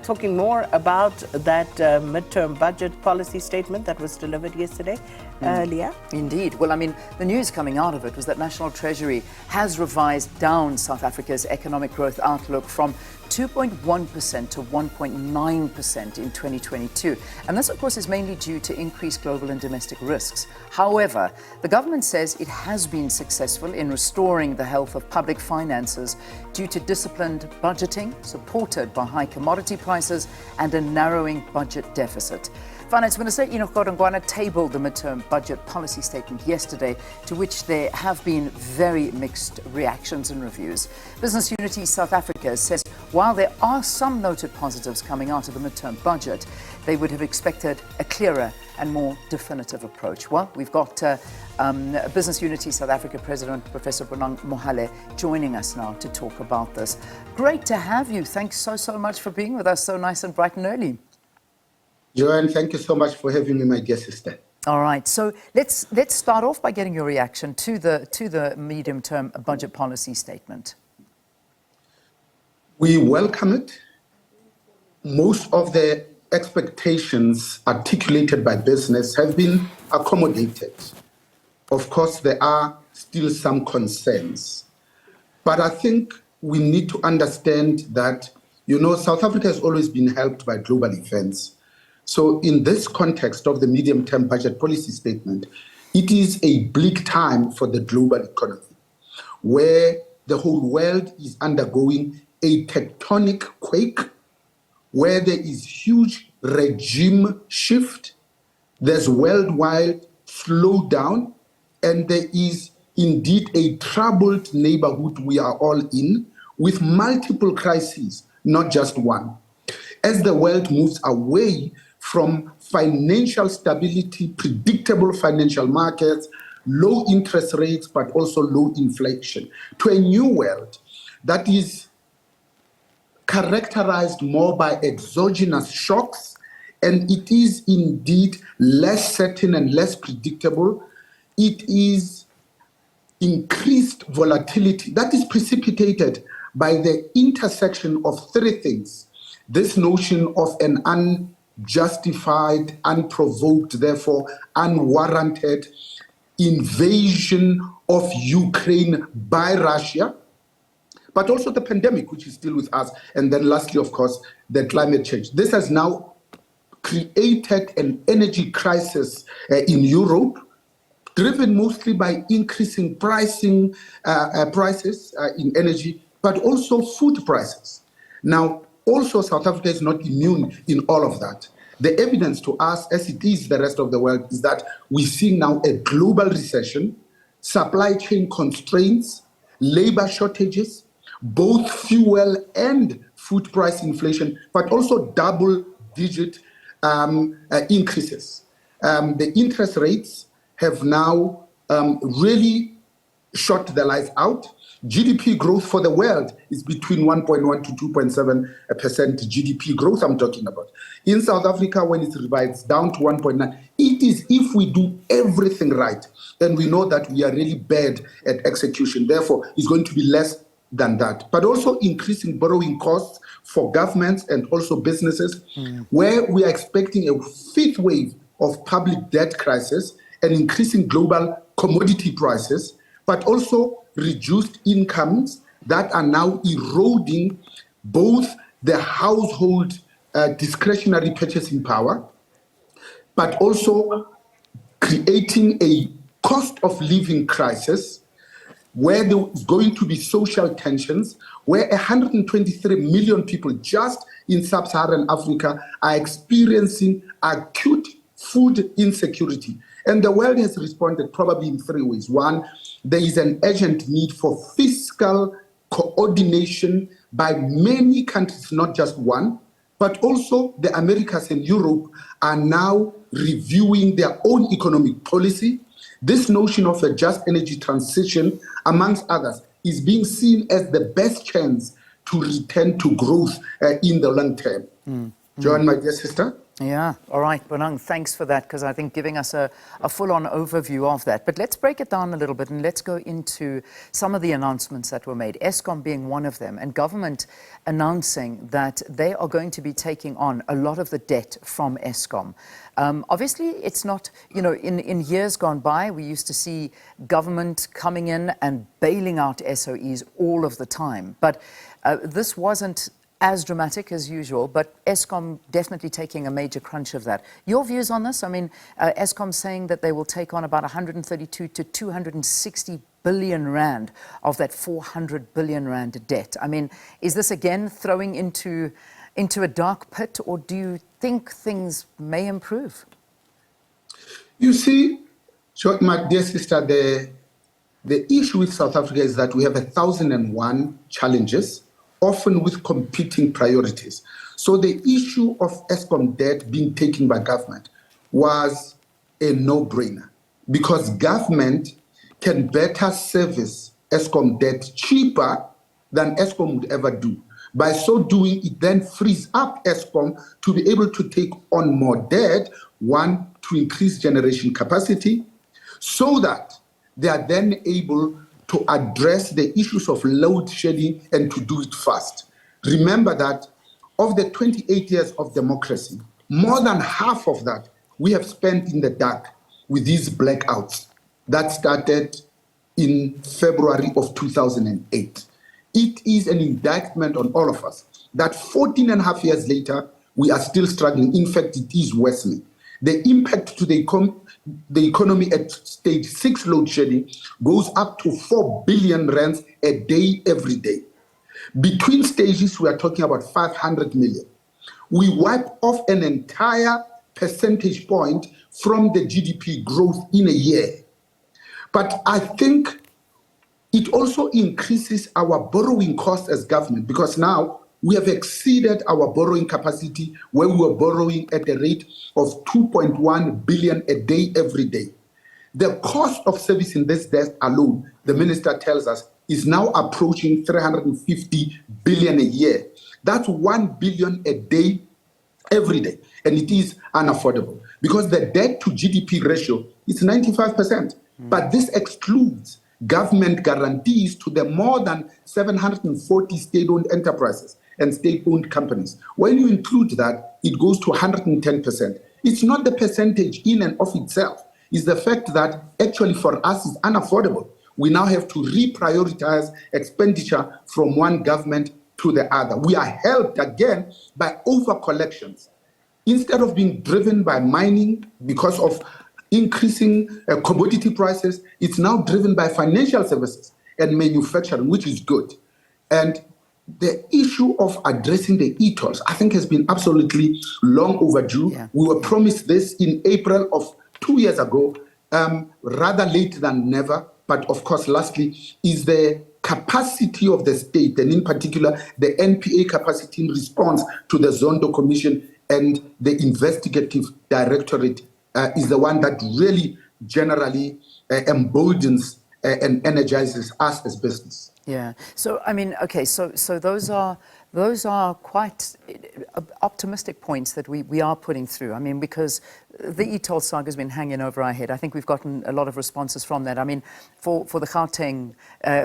talking more about that midterm budget policy statement that was delivered yesterday. Leah? Indeed. Well, I mean, the news coming out of it was that National Treasury has revised down South Africa's economic growth outlook from 2.1% to 1.9% in 2022. And this, of course, is mainly due to increased global and domestic risks. However, the government says it has been successful in restoring the health of public finances due to disciplined budgeting, supported by high commodity prices and a narrowing budget deficit. Finance Minister Enoch Godongwana tabled the midterm budget policy statement yesterday, to which there have been very mixed reactions and reviews. Business Unity South Africa says while there are some noted positives coming out of the midterm budget, they would have expected a clearer and more definitive approach. Well, we've got Business Unity South Africa President Professor Bonang Mohale joining us now to talk about this. Great to have you. Thanks so much for being with us so nice and bright and early. Joanne, thank you so much for having me, my dear sister. All right, so let's start off by getting your reaction to the medium-term budget policy statement. We welcome it. Most of the expectations articulated by business have been accommodated. Of course, there are still some concerns, but I think we need to understand that, South Africa has always been helped by global events. So in this context of the medium-term budget policy statement, it is a bleak time for the global economy, where the whole world is undergoing a tectonic quake, where there is huge regime shift, there's worldwide slowdown, and there is indeed a troubled neighborhood we are all in, with multiple crises, not just one. As the world moves away from financial stability, predictable financial markets, low interest rates, but also low inflation, to a new world that is characterized more by exogenous shocks, and it is indeed less certain and less predictable. It is increased volatility that is precipitated by the intersection of three things. This notion of an unjustified, unprovoked, therefore unwarranted invasion of Ukraine by Russia, but also the pandemic, which is still with us. And then lastly, of course, the climate change. This has now created an energy crisis in Europe, driven mostly by increasing prices in energy, but also food prices. Now, also South Africa is not immune in all of that. The evidence to us, as it is the rest of the world, is that we see now a global recession, supply chain constraints, labor shortages, both fuel and food price inflation, but also double-digit increases. The interest rates have now really shot the lights out. GDP growth for the world is between 1.1 to 2.7% GDP growth I'm talking about. In South Africa, when it revises down to 1.9, it is if we do everything right, then we know that we are really bad at execution. Therefore, it's going to be less than that. But also increasing borrowing costs for governments and also businesses, where we are expecting a fifth wave of public debt crisis and increasing global commodity prices, but also reduced incomes that are now eroding both the household discretionary purchasing power, but also creating a cost of living crisis where there is going to be social tensions, where 123 million people just in sub-Saharan Africa are experiencing acute food insecurity. And the world has responded probably in three ways. One, there is an urgent need for fiscal coordination by many countries, not just one, but also the Americas and Europe are now reviewing their own economic policy. This notion of a just energy transition, amongst others, is being seen as the best chance to return to growth in the long term. Joanne, my dear sister? Yeah, all right, Bonang, thanks for that, because I think giving us a full-on overview of that. But let's break it down a little bit and let's go into some of the announcements that were made, Eskom being one of them, and government announcing that they are going to be taking on a lot of the debt from Eskom. Obviously, it's not, in years gone by, we used to see government coming in and bailing out SOEs all of the time. But this wasn't as dramatic as usual, but Eskom definitely taking a major crunch of that. Your views on this? I mean, Eskom saying that they will take on about 132 to 260 billion rand of that 400 billion rand debt. I mean, is this again throwing into a dark pit, or do you think things may improve? You see, my dear sister, the issue with South Africa is that we have 1,001 challenges, often with competing priorities. So the issue of Eskom debt being taken by government was a no-brainer, because government can better service Eskom debt cheaper than Eskom would ever do. By so doing, it then frees up Eskom to be able to take on more debt, one, to increase generation capacity, so that they are then able to address the issues of load shedding and to do it fast. Remember that of the 28 years of democracy, more than half of that we have spent in the dark with these blackouts that started in February of 2008. It is an indictment on all of us that 14 and a half years later, we are still struggling. In fact, it is worsening. The impact to the economy at stage 6 load shedding goes up to 4 billion rands a day, every day. Between stages, we are talking about 500 million. We wipe off an entire percentage point from the GDP growth in a year. But I think it also increases our borrowing costs as government, because now we have exceeded our borrowing capacity, where we were borrowing at a rate of 2.1 billion a day, every day. The cost of servicing this debt alone, the minister tells us, is now approaching 350 billion a year. That's 1 billion a day, every day. And it is unaffordable, because the debt to GDP ratio is 95%. But this excludes government guarantees to the more than 740 state-owned enterprises and state-owned companies. When you include that, it goes to 110%. It's not the percentage in and of itself. It's the fact that actually for us it's unaffordable. We now have to reprioritize expenditure from one government to the other. We are helped again by over-collections. Instead of being driven by mining because of increasing commodity prices, it's now driven by financial services and manufacturing, which is good. And the issue of addressing the e-tolls, I think, has been absolutely long overdue. Yeah. We were promised this in April of 2 years ago, rather late than never. But of course, lastly, is the capacity of the state, and in particular, the NPA capacity in response to the Zondo Commission and the investigative directorate is the one that really generally emboldens and energizes us as business. Yeah. So, I mean, okay, so those are quite optimistic points that we are putting through. I mean, because the e-toll saga has been hanging over our head. I think we've gotten a lot of responses from that. I mean, for the Gauteng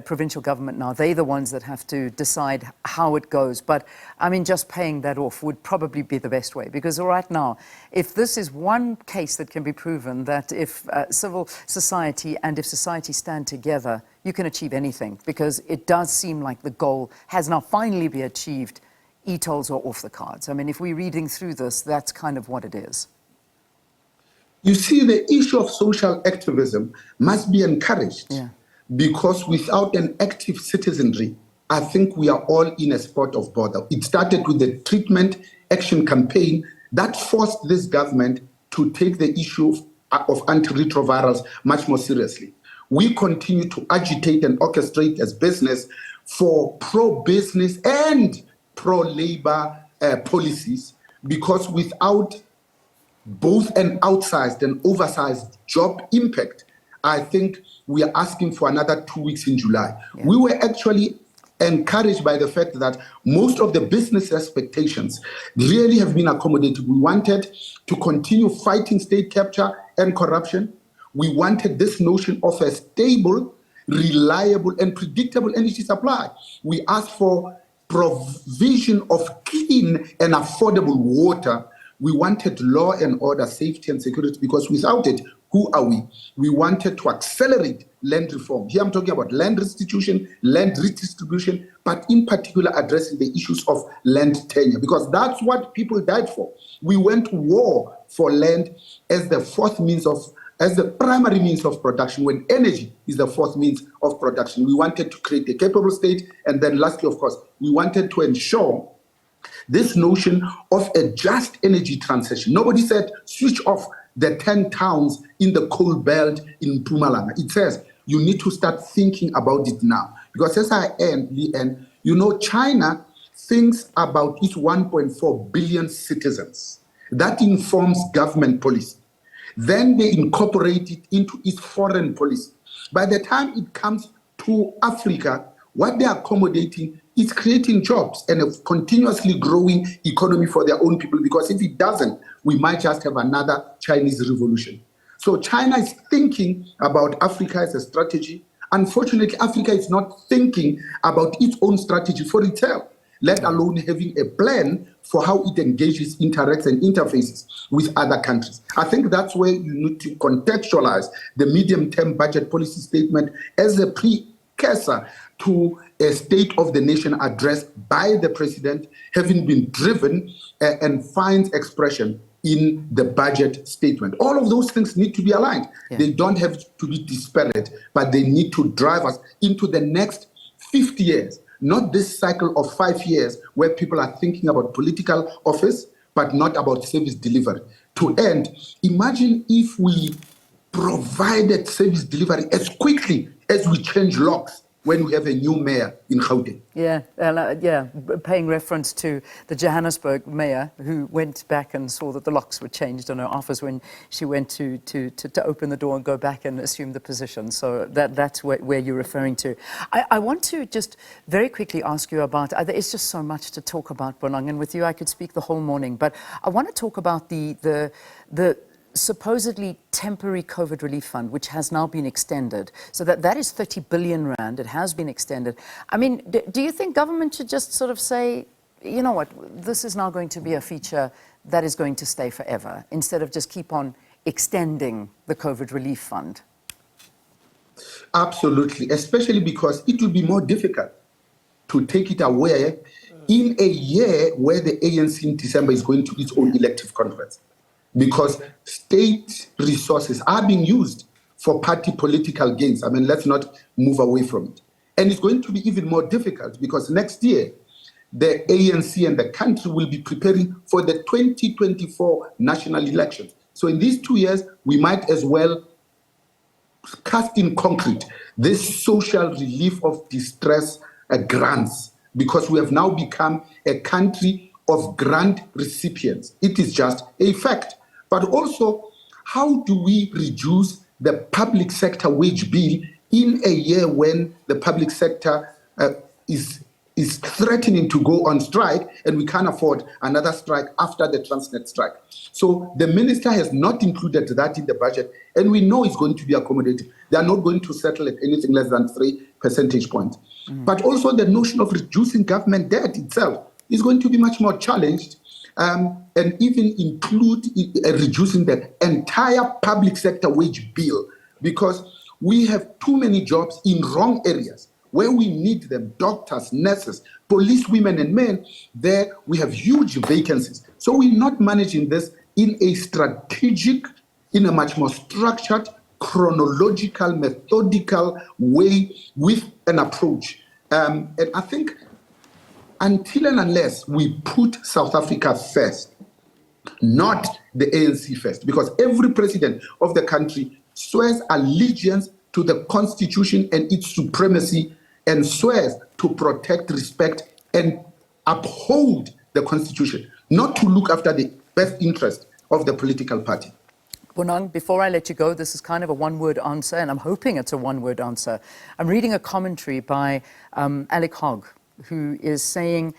provincial government now, they're the ones that have to decide how it goes. But, I mean, just paying that off would probably be the best way. Because right now, if this is one case that can be proven, that if civil society and if society stand together, you can achieve anything, because it does seem like the goal has now finally been achieved. E-tolls are off the cards. I mean, if we're reading through this, that's kind of what it is. You see, the issue of social activism must be encouraged, because without an active citizenry, I think we are all in a spot of bother. It started with the treatment action campaign that forced this government to take the issue of antiretrovirals much more seriously. We continue to agitate and orchestrate as business for pro-business and pro-labor policies, because without both an outsized and oversized job impact, I think we are asking for another 2 weeks in July. Yeah. We were actually encouraged by the fact that most of the business expectations really have been accommodated. We wanted to continue fighting state capture and corruption. We wanted this notion of a stable, reliable, and predictable energy supply. We asked for provision of clean and affordable water. We wanted law and order, safety and security, because without it, who are we? We wanted to accelerate land reform. Here I'm talking about land restitution, land redistribution, but in particular addressing the issues of land tenure, because that's what people died for. We went to war for land as the primary means of production, when energy is the fourth means of production. We wanted to create a capable state. And then lastly, of course, we wanted to ensure this notion of a just energy transition. Nobody said switch off the 10 towns in the coal belt in Mpumalanga. It says you need to start thinking about it now. Because as I end, China thinks about its 1.4 billion citizens. That informs government policy. Then they incorporate it into its foreign policy. By the time it comes to Africa, what they're accommodating is creating jobs and a continuously growing economy for their own people, because if it doesn't, we might just have another Chinese revolution. So China is thinking about Africa as a strategy. Unfortunately, Africa is not thinking about its own strategy for itself, let alone having a plan for how it engages, interacts, and interfaces with other countries. I think that's where you need to contextualize the medium-term budget policy statement as a precursor to a State of the Nation address by the president, having been driven and finds expression in the budget statement. All of those things need to be aligned. Yeah. They don't have to be disparate, but they need to drive us into the next 50 years. Not this cycle of 5 years where people are thinking about political office, but not about service delivery. To end, imagine if we provided service delivery as quickly as we change locks when we have a new mayor in Gauteng. Paying reference to the Johannesburg mayor who went back and saw that the locks were changed on her office when she went to open the door and go back and assume the position. So that's where you're referring to. I want to just very quickly ask you about, it's just so much to talk about, Bonang, and with you I could speak the whole morning, but I want to talk about the supposedly temporary COVID relief fund, which has now been extended. So that is 30 billion rand. It has been extended. I mean, do you think government should just sort of say, you know what, this is now going to be a feature that is going to stay forever, instead of just keep on extending the COVID relief fund? Absolutely, especially because it will be more difficult to take it away in a year where the ANC in December is going to its own elective conference. Because state resources are being used for party political gains. I mean, let's not move away from it. And it's going to be even more difficult because next year, the ANC and the country will be preparing for the 2024 national elections. So in these 2 years, we might as well cast in concrete this social relief of distress grants, because we have now become a country of grant recipients. It is just a fact. But also, how do we reduce the public sector wage bill in a year when the public sector is threatening to go on strike, and we can't afford another strike after the Transnet strike? So the minister has not included that in the budget, and we know it's going to be accommodated. They are not going to settle at anything less than 3 percentage points. But also the notion of reducing government debt itself is going to be much more challenged, and even include reducing the entire public sector wage bill, because we have too many jobs in wrong areas where we need them: doctors, nurses, police women and men. There we have huge vacancies. So we're not managing this in a strategic, in a much more structured, chronological, methodical way with an approach. And I think until and unless we put South Africa first, not the ANC first, because every president of the country swears allegiance to the Constitution and its supremacy, and swears to protect, respect, and uphold the Constitution, not to look after the best interest of the political party. Bonang, before I let you go, this is kind of a one-word answer, and I'm hoping it's a one-word answer. I'm reading a commentary by Alec Hogg, who is saying,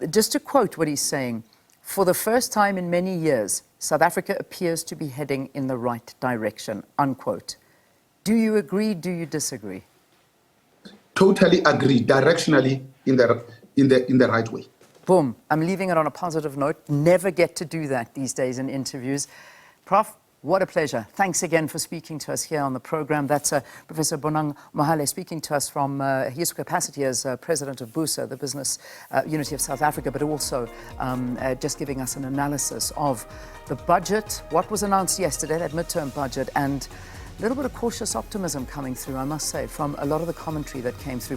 just to quote what he's saying, "For the first time in many years, South Africa appears to be heading in the right direction," unquote. Do you agree? Do you disagree? Totally agree. Directionally in the right way. Boom. I'm leaving it on a positive note. Never get to do that these days in interviews. Prof, what a pleasure. Thanks again for speaking to us here on the program. That's Professor Bonang Mohale speaking to us from his capacity as president of BUSA, the Business Unity of South Africa, but also just giving us an analysis of the budget, what was announced yesterday, that midterm budget, and a little bit of cautious optimism coming through, I must say, from a lot of the commentary that came through.